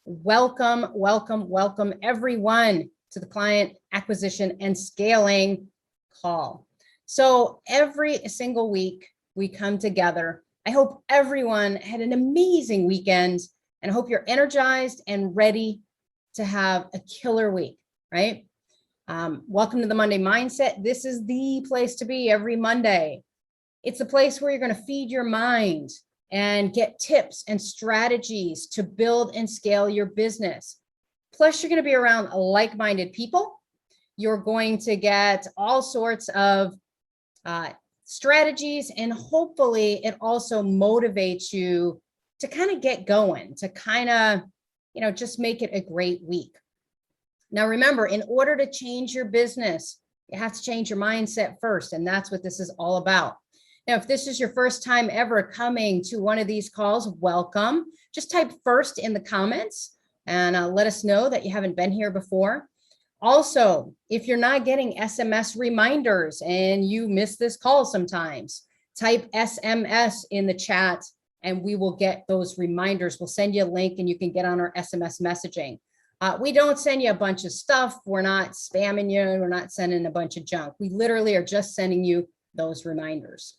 Welcome, welcome, welcome everyone to the Client Acquisition and Scaling Call. So every single week we come together. I hope everyone had an amazing weekend and I hope you're energized and ready to have a killer week, right? Welcome to the Monday Mindset. This is the place to be every Monday. It's a place where you're going to feed your mind and get tips and strategies to build and scale your business. Plus, you're going to be around like-minded people. You're going to get all sorts of strategies, and hopefully it also motivates you to kind of get going, to kind of, just make it a great week. Now, remember, in order to change your business, you have to change your mindset first, and that's what this is all about. Now, if this is your first time ever coming to one of these calls, welcome. Just type first in the comments and let us know that you haven't been here before. Also, if you're not getting SMS reminders and you miss this call sometimes, type SMS in the chat and we will get those reminders. We'll send you a link and you can get on our SMS messaging. We don't send you a bunch of stuff. We're not spamming you. We're not sending a bunch of junk. We literally are just sending you those reminders.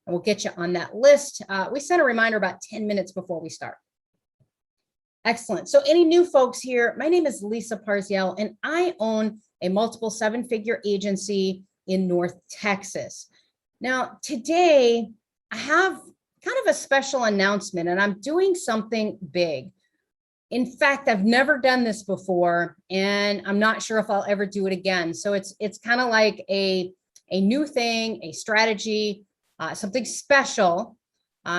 And we'll get you on that list. We send a reminder about 10 minutes before we start. Excellent. So any new folks here, my name is Lisa Parziel, and I own a multiple seven-figure agency in North Texas. Now, today, I have kind of a special announcement, and I'm doing something big. In fact, I've never done this before, and I'm not sure if I'll ever do it again. So it's kind of like a new thing, a strategy, something special.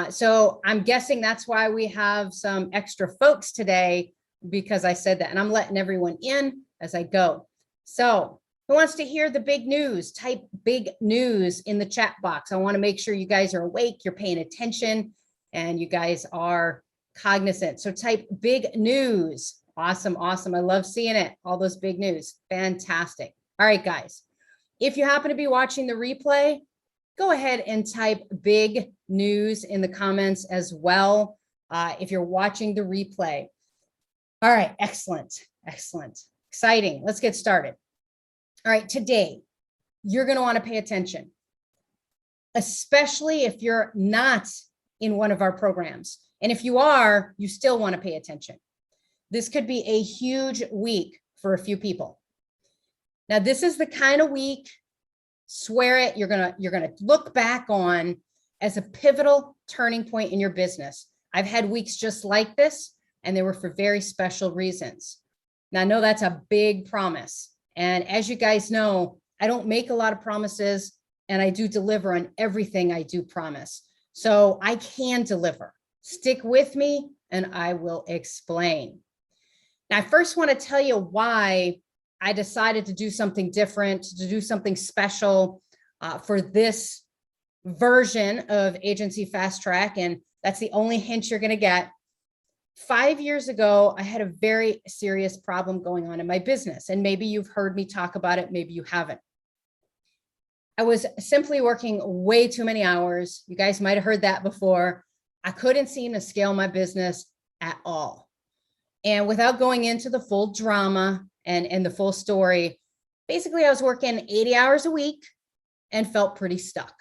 So I'm guessing that's why we have some extra folks today, because I said that, and I'm letting everyone in as I go. So who wants to hear the big news? Type big news in the chat box. I want to make sure you guys are awake, you're paying attention, and you guys are cognizant. So type big news. Awesome, awesome. I love seeing it. All those big news. Fantastic. All right, guys. If you happen to be watching the replay, go ahead and type big news in the comments as well if you're watching the replay. All right, excellent, excellent, exciting. Let's get started. All right, today, you're going to want to pay attention, especially if you're not in one of our programs. And if you are, you still want to pay attention. This could be a huge week for a few people. Now, this is the kind of week, swear it, you're gonna look back on as a pivotal turning point in your business. I've had weeks just like this, and they were for very special reasons. Now, I know that's a big promise. And as you guys know, I don't make a lot of promises, and I do deliver on everything I do promise. So I can deliver. Stick with me, and I will explain. Now, I first want to tell you why I decided to do something different, to do something special for this version of Agency Fast Track. And that's the only hint you're going to get. 5 years ago, I had a very serious problem going on in my business. And maybe you've heard me talk about it. Maybe you haven't. I was simply working way too many hours. You guys might have heard that before. I couldn't seem to scale my business at all. And without going into the full drama and the full story, basically I was working 80 hours a week and felt pretty stuck.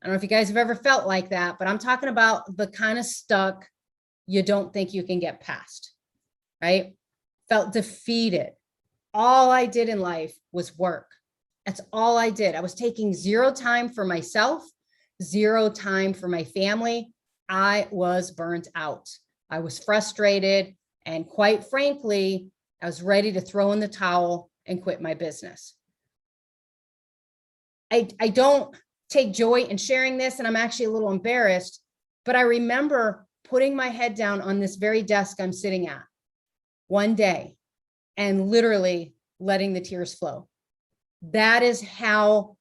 I don't know if you guys have ever felt like that, but I'm talking about the kind of stuck you don't think you can get past, right? Felt defeated. All I did in life was work. That's all I did. I was taking zero time for myself, zero time for my family. I was burnt out. I was frustrated. And quite frankly, I was ready to throw in the towel and quit my business. I don't take joy in sharing this, and I'm actually a little embarrassed, but I remember putting my head down on this very desk I'm sitting at one day and literally letting the tears flow. That is how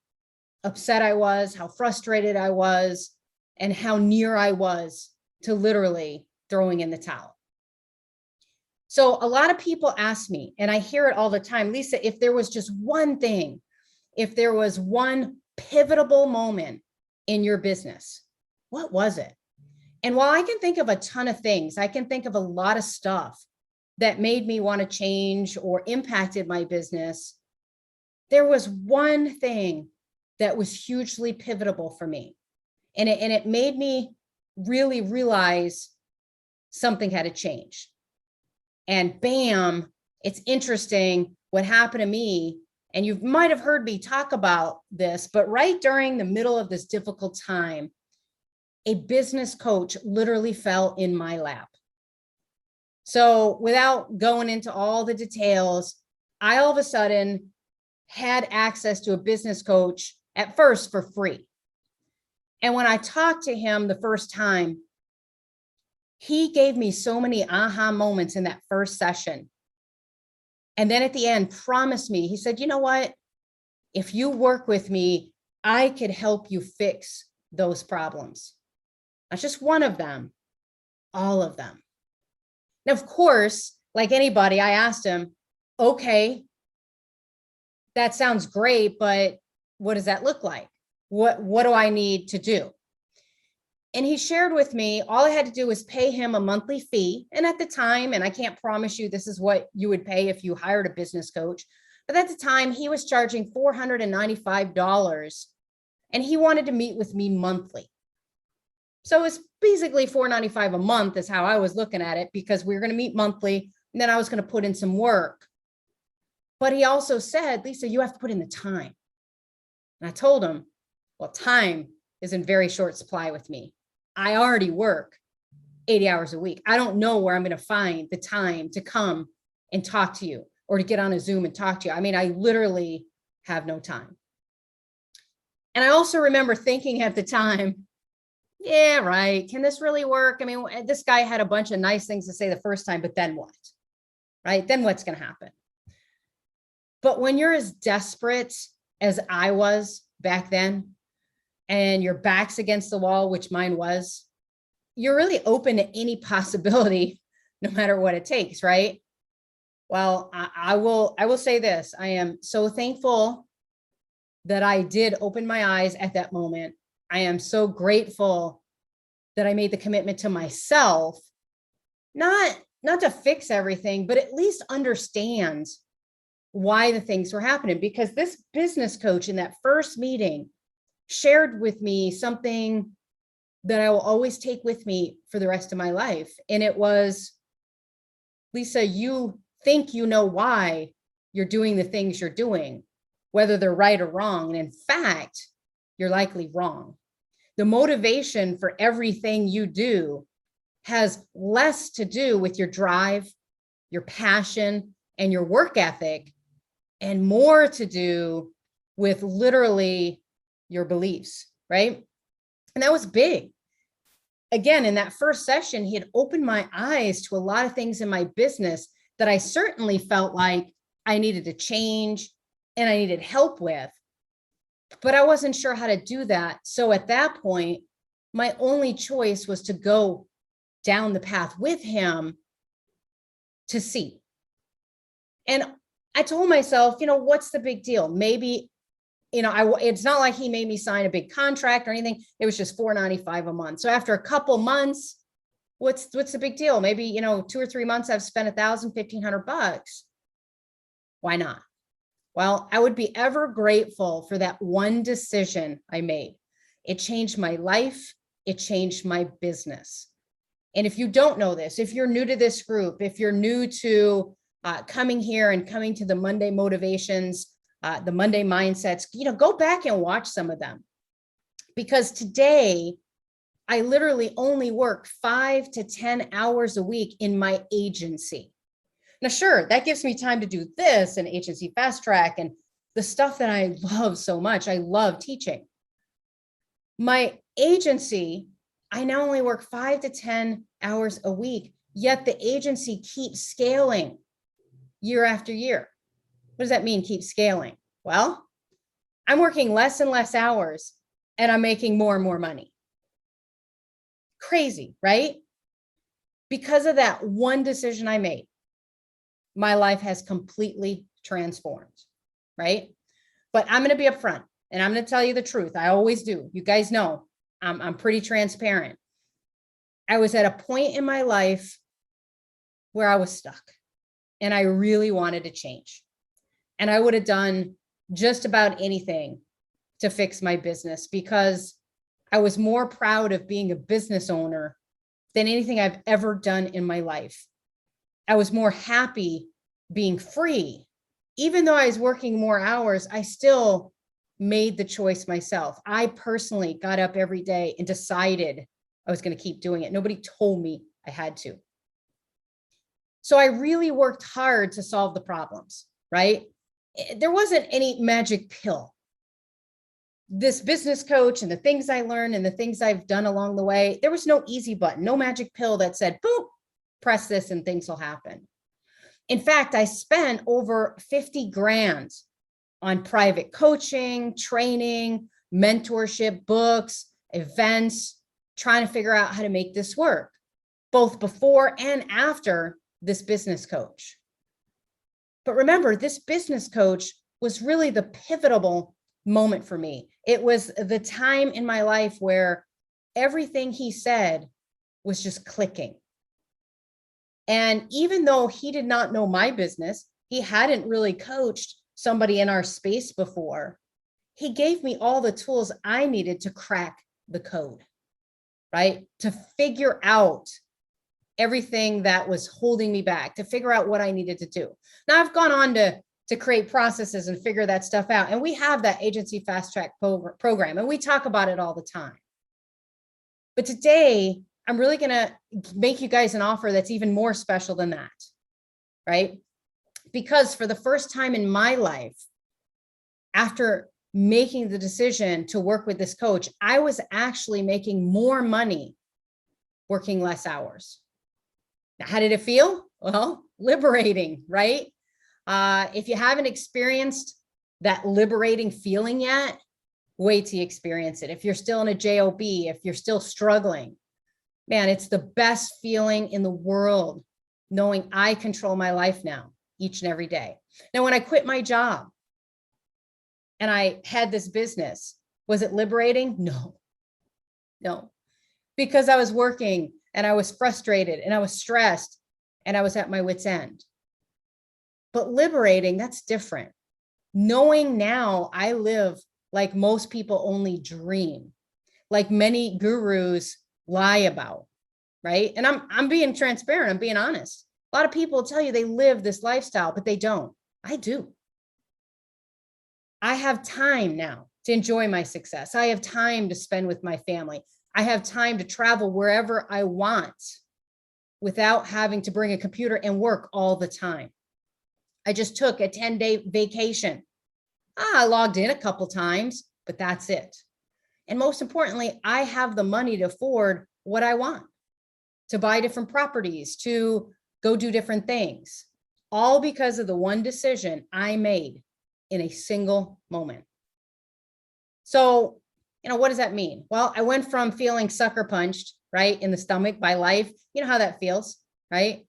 upset I was, how frustrated I was, and how near I was to literally throwing in the towel. So a lot of people ask me, and I hear it all the time, Lisa, if there was just one thing, if there was one pivotal moment in your business, what was it? And while I can think of a ton of things, I can think of a lot of stuff, that made me want to change or impacted my business, there was one thing that was hugely pivotal for me. And it made me really realize something had to change. And bam, it's interesting what happened to me. And you might have heard me talk about this, but right during the middle of this difficult time, a business coach literally fell in my lap. So without going into all the details, I all of a sudden had access to a business coach at first for free. And when I talked to him the first time, he gave me so many aha moments in that first session. And then at the end, promised me, he said, you know what? If you work with me, I could help you fix those problems. Not just one of them, all of them. Now, of course, like anybody, I asked him, okay, that sounds great, but what does that look like? What do I need to do? And he shared with me, all I had to do was pay him a monthly fee. And at the time, and I can't promise you this is what you would pay if you hired a business coach, but at the time he was charging $495 and he wanted to meet with me monthly. So it's basically $495 a month is how I was looking at it, because we were going to meet monthly and then I was going to put in some work. But he also said, Lisa, you have to put in the time. And I told him, well, time is in very short supply with me. I already work 80 hours a week. I don't know where I'm going to find the time to come and talk to you or to get on a Zoom and talk to you. I mean, I literally have no time. And I also remember thinking at the time, yeah, right. Can this really work? I mean, this guy had a bunch of nice things to say the first time, but then what? Right? Then what's going to happen? But when you're as desperate as I was back then, and your back's against the wall, which mine was, you're really open to any possibility, no matter what it takes, right? Well, I will say this. I am so thankful that I did open my eyes at that moment. I am so grateful that I made the commitment to myself, not to fix everything, but at least understand why the things were happening. Because this business coach in that first meeting shared with me something that I will always take with me for the rest of my life. And it was, Lisa, you think you know why you're doing the things you're doing, whether they're right or wrong. And in fact, you're likely wrong. The motivation for everything you do has less to do with your drive, your passion, and your work ethic, and more to do with literally your beliefs, right? And that was big. Again, in that first session, he had opened my eyes to a lot of things in my business that I certainly felt like I needed to change and I needed help with, but I wasn't sure how to do that. So at that point, my only choice was to go down the path with him to see. And I told myself, what's the big deal? Maybe it's not like he made me sign a big contract or anything. It was just $495 a month. So after a couple months, what's the big deal? Maybe, 2 or 3 months I've spent $1,500. Why not? Well, I would be ever grateful for that one decision I made. It changed my life. It changed my business. And if you don't know this, if you're new to this group, if you're new to coming here and coming to the Monday motivations, the Monday mindsets, go back and watch some of them. Because today, I literally only work 5 to 10 hours a week in my agency. Now, sure, that gives me time to do this and agency fast track and the stuff that I love so much. I love teaching. My agency, I now only work 5 to 10 hours a week, yet the agency keeps scaling year after year. What does that mean, keep scaling? Well, I'm working less and less hours and I'm making more and more money. Crazy, right? Because of that one decision I made, my life has completely transformed, right? But I'm going to be upfront and I'm going to tell you the truth. I always do. You guys know I'm pretty transparent. I was at a point in my life where I was stuck. and I really wanted to change. And I would have done just about anything to fix my business because I was more proud of being a business owner than anything I've ever done in my life. I was more happy being free. Even though I was working more hours, I still made the choice myself. I personally got up every day and decided I was going to keep doing it. Nobody told me I had to. So I really worked hard to solve the problems, right? There wasn't any magic pill. This business coach and the things I learned and the things I've done along the way, there was no easy button, no magic pill that said, boom, press this and things will happen. In fact, I spent over 50 grand on private coaching, training, mentorship, books, events, trying to figure out how to make this work, both before and after this business coach. But remember, this business coach was really the pivotal moment for me. It was the time in my life where everything he said was just clicking. And even though he did not know my business, he hadn't really coached somebody in our space before, he gave me all the tools I needed to crack the code, right? To figure out everything that was holding me back, to figure out what I needed to do. Now I've gone on to create processes and figure that stuff out. And we have that agency fast track program, and we talk about it all the time. But today, I'm really going to make you guys an offer that's even more special than that, right? Because for the first time in my life, after making the decision to work with this coach, I was actually making more money working less hours. Now, how did it feel? Well, liberating, right? If you haven't experienced that liberating feeling yet, wait till you experience it. If you're still in a JOB, if you're still struggling, man, it's the best feeling in the world knowing I control my life now, each and every day. Now, when I quit my job and I had this business, was it liberating? No, because I was working and I was frustrated and I was stressed and I was at my wit's end. But liberating, that's different. Knowing now I live like most people only dream, like many gurus lie about, right? And I'm being transparent, I'm being honest. A lot of people tell you they live this lifestyle, but they don't. I do. I have time now to enjoy my success. I have time to spend with my family. I have time to travel wherever I want without having to bring a computer and work all the time. I just took a 10-day vacation. I logged in a couple times, but that's it. And most importantly, I have the money to afford what I want, to buy different properties, to go do different things, all because of the one decision I made in a single moment. So, what does that mean? Well, I went from feeling sucker punched, right, in the stomach by life. You know how that feels, right?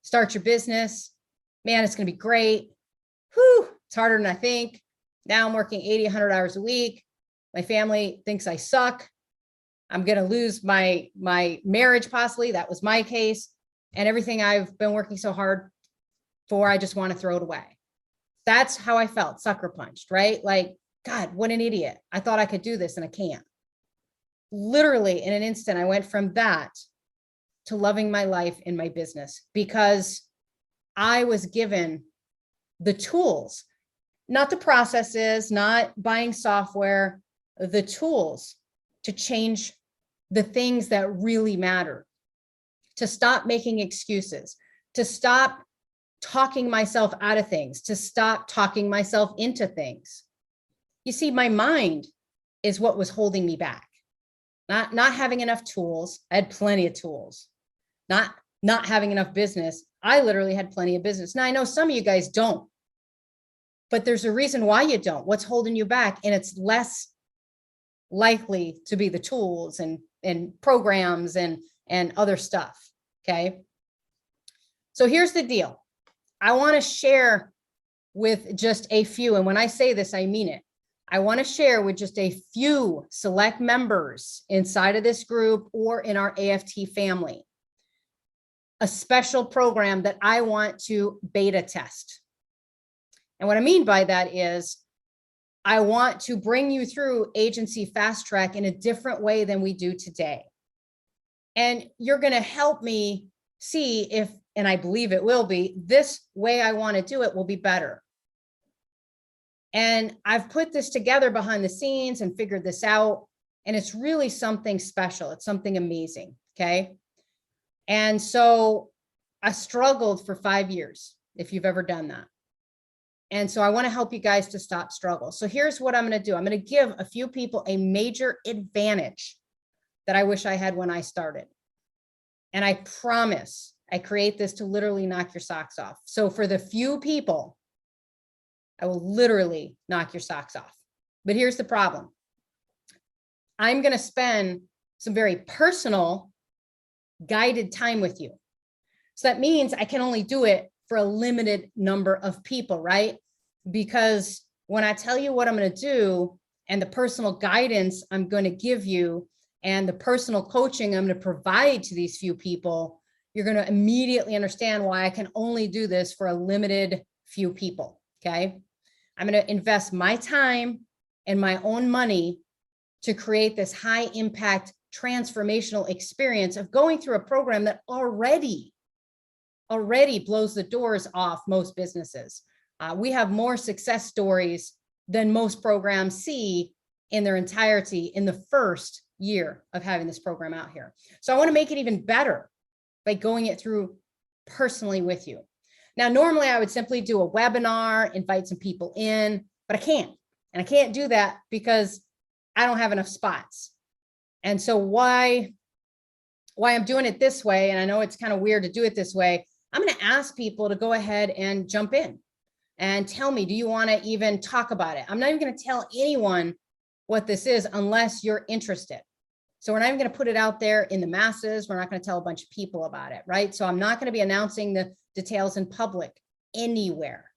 Start your business. Man, it's going to be great. Whew, it's harder than I think. Now I'm working 80, 100 hours a week. My family thinks I suck. I'm going to lose my marriage possibly. That was my case. And everything I've been working so hard for, I just want to throw it away. That's how I felt, sucker punched, right? Like, God, what an idiot. I thought I could do this and I can't. Literally in an instant, I went from that to loving my life and my business because I was given the tools, not the processes, not buying software, the tools to change the things that really matter, to stop making excuses, to stop talking myself out of things, to stop talking myself into things. You see, my mind is what was holding me back. Not having enough tools. I had plenty of tools. Not having enough business. I literally had plenty of business. Now, I know some of you guys don't, but there's a reason why you don't. What's holding you back? And it's less likely to be the tools and programs and other stuff, okay? So here's the deal. I want to share with just a few, and when I say this, I mean it. I want to share with just a few select members inside of this group or in our AFT family a special program that I want to beta test. And what I mean by that is I want to bring you through Agency Fast Track in a different way than we do today. And you're going to help me see if, and I believe it will be, this way I want to do it will be better. And I've put this together behind the scenes and figured this out. And it's really something special. It's something amazing. Okay. And so I struggled for 5 years, if you've ever done that. And so I want to help you guys to stop struggle. So here's what I'm going to do. I'm going to give a few people a major advantage that I wish I had when I started. And I promise I create this to literally knock your socks off. So for the few people, I will literally knock your socks off. But here's the problem. I'm going to spend some very personal guided time with you. So that means I can only do it for a limited number of people, right? Because when I tell you what I'm going to do and the personal guidance I'm going to give you and the personal coaching I'm going to provide to these few people, you're going to immediately understand why I can only do this for a limited few people. Okay. I'm going to invest my time and my own money to create this high impact transformational experience of going through a program that already blows the doors off most businesses. We have more success stories than most programs see in their entirety in the first year of having this program out here. So I want to make it even better by going it through personally with you. Now, normally I would simply do a webinar, invite some people in, but I can't. And I can't do that because I don't have enough spots. And so why I'm doing it this way, and I know it's kind of weird to do it this way, I'm going to ask people to go ahead and jump in and tell me, do you want to even talk about it? I'm not even going to tell anyone what this is unless you're interested. So we're not even going to put it out there in the masses. We're not going to tell a bunch of people about it, right? So I'm not going to be announcing the details in public anywhere.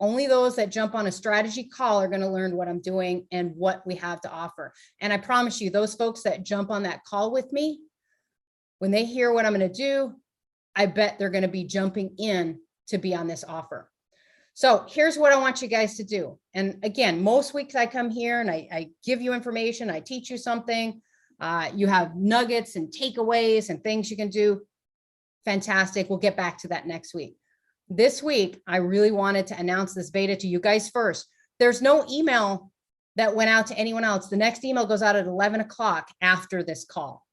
Only those that jump on a strategy call are going to learn what I'm doing and what we have to offer. And I promise you, those folks that jump on that call with me, when they hear what I'm going to do, I bet they're going to be jumping in to be on this offer. So here's what I want you guys to do. And again, most weeks I come here and I give you information, I teach you something. You have nuggets and takeaways and things you can do. Fantastic. We'll get back to that next week. This week, I really wanted to announce this beta to you guys first. There's no email that went out to anyone else. The next email goes out at 11 o'clock after this call.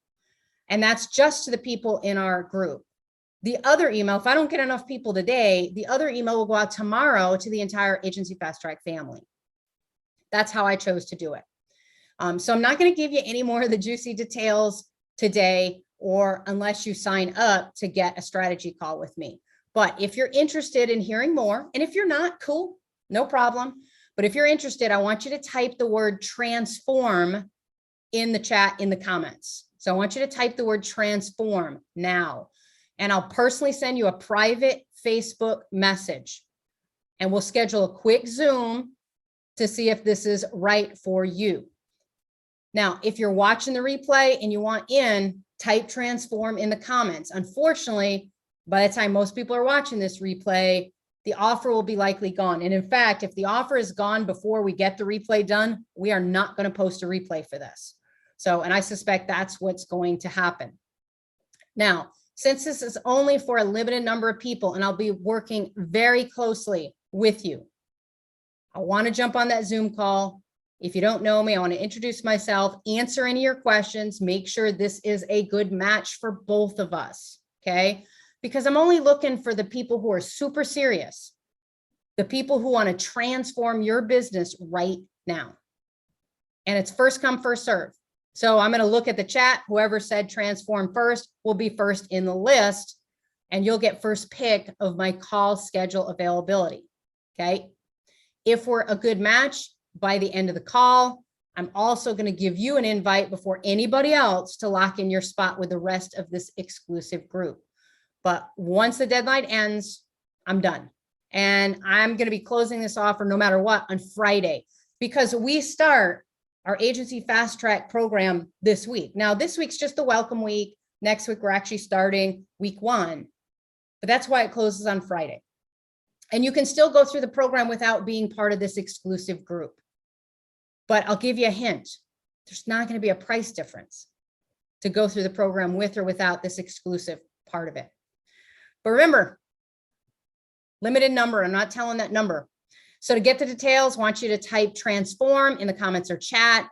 And that's just to the people in our group. The other email, if I don't get enough people today, the other email will go out tomorrow to the entire Agency Fast Track family. That's how I chose to do it. So I'm not going to give you any more of the juicy details today, or unless you sign up to get a strategy call with me. But if you're interested in hearing more, and if you're not, cool, no problem. But if you're interested, I want you to type the word transform in the chat, in the comments. So I want you to type the word transform now. And I'll personally send you a private Facebook message. And we'll schedule a quick Zoom to see if this is right for you. Now, if you're watching the replay and you want in, type transform in the comments. Unfortunately, by the time most people are watching this replay, the offer will be likely gone. And in fact, if the offer is gone before we get the replay done, we are not going to post a replay for this. So, and I suspect that's what's going to happen. Now, since this is only for a limited number of people, and I'll be working very closely with you, I want to jump on that Zoom call. If you don't know me, I want to introduce myself, answer any of your questions, make sure this is a good match for both of us, okay? Because I'm only looking for the people who are super serious, the people who want to transform your business right now. And it's first come, first serve. So I'm going to look at the chat. Whoever said transform first will be first in the list, and you'll get first pick of my call schedule availability, okay? If we're a good match, by the end of the call, I'm also going to give you an invite before anybody else to lock in your spot with the rest of this exclusive group. But once the deadline ends, I'm done. And I'm going to be closing this offer no matter what on Friday, because we start our Agency Fast Track program this week. Now, this week's just the welcome week. Next week, we're actually starting week 1, but that's why it closes on Friday. And you can still go through the program without being part of this exclusive group. But I'll give you a hint. There's not going to be a price difference to go through the program with or without this exclusive part of it. But remember, limited number. I'm not telling that number. So to get the details, I want you to type transform in the comments or chat.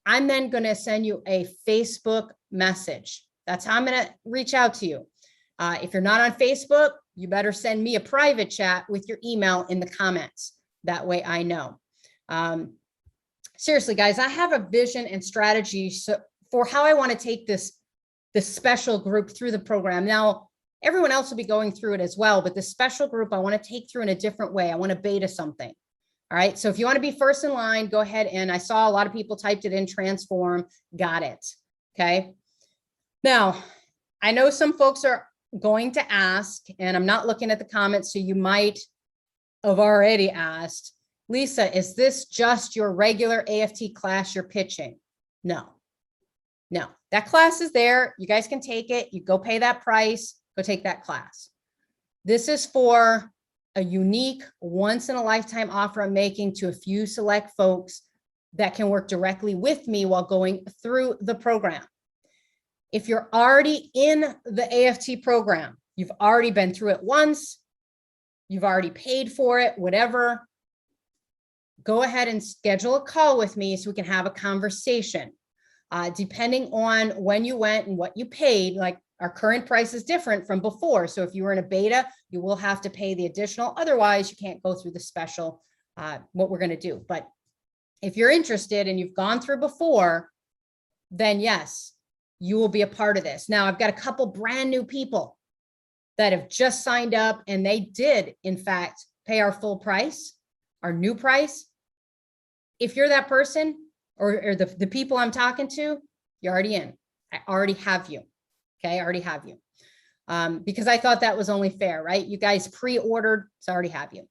I'm then going to send you a Facebook message. That's how I'm going to reach out to you. If you're not on Facebook, you better send me a private chat with your email in the comments. That way I know. Seriously, guys, I have a vision and strategy for how I want to take this special group through the program. Now, everyone else will be going through it as well, but the special group I want to take through in a different way. I want to beta something. All right. So if you want to be first in line, go ahead. And I saw a lot of people typed it in, transform. Got it. Okay. Now, I know some folks are going to ask, and I'm not looking at the comments, so you might have already asked, Lisa, is this just your regular AFT class you're pitching? No, that class is there. You guys can take it. You go pay that price, go take that class. This is for a unique once in a lifetime offer I'm making to a few select folks that can work directly with me while going through the program. If you're already in the AFT program, you've already been through it once, you've already paid for it, whatever, go ahead and schedule a call with me so we can have a conversation. Depending on when you went and what you paid, like our current price is different from before. So if you were in a beta, you will have to pay the additional. Otherwise, you can't go through the special, what we're going to do. But if you're interested and you've gone through before, then yes, you will be a part of this. Now, I've got a couple brand new people that have just signed up, and they did, in fact, pay our full price, our new price. If you're that person or the people I'm talking to, you're already in. I already have you. Okay, I already have you. Because I thought that was only fair, right? You guys pre-ordered, so I already have you.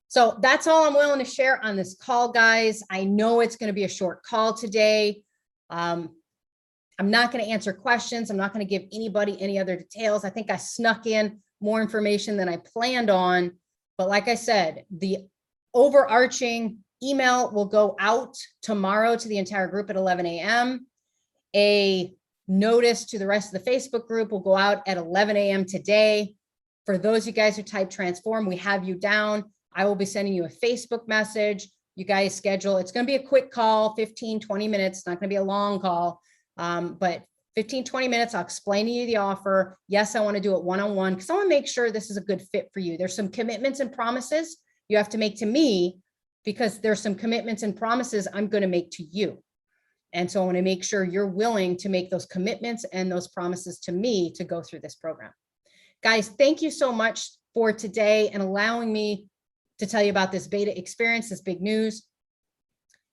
So that's all I'm willing to share on this call, guys. I know it's going to be a short call today. I'm not going to answer questions. I'm not going to give anybody any other details. I think I snuck in more information than I planned on. But like I said, the overarching email will go out tomorrow to the entire group at 11 a.m. A notice to the rest of the Facebook group will go out at 11 a.m. today. For those of you guys who type transform, we have you down. I will be sending you a Facebook message. You guys schedule. It's going to be a quick call, 15, 20 minutes. It's not going to be a long call. But 15, 20 minutes, I'll explain to you the offer. Yes, I want to do it one-on-one because I want to make sure this is a good fit for you. There's some commitments and promises you have to make to me because there's some commitments and promises I'm going to make to you. And so I want to make sure you're willing to make those commitments and those promises to me to go through this program. Guys, thank you so much for today and allowing me to tell you about this beta experience, this big news.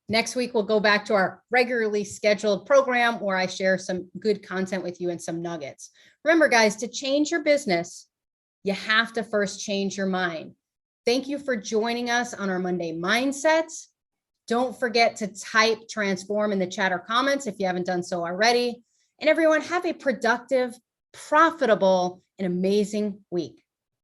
Next week, we'll go back to our regularly scheduled program where I share some good content with you and some nuggets. Remember, guys, to change your business, you have to first change your mind. Thank you for joining us on our Monday Mindsets. Don't forget to type transform in the chat or comments if you haven't done so already. And everyone, have a productive, profitable, and amazing week.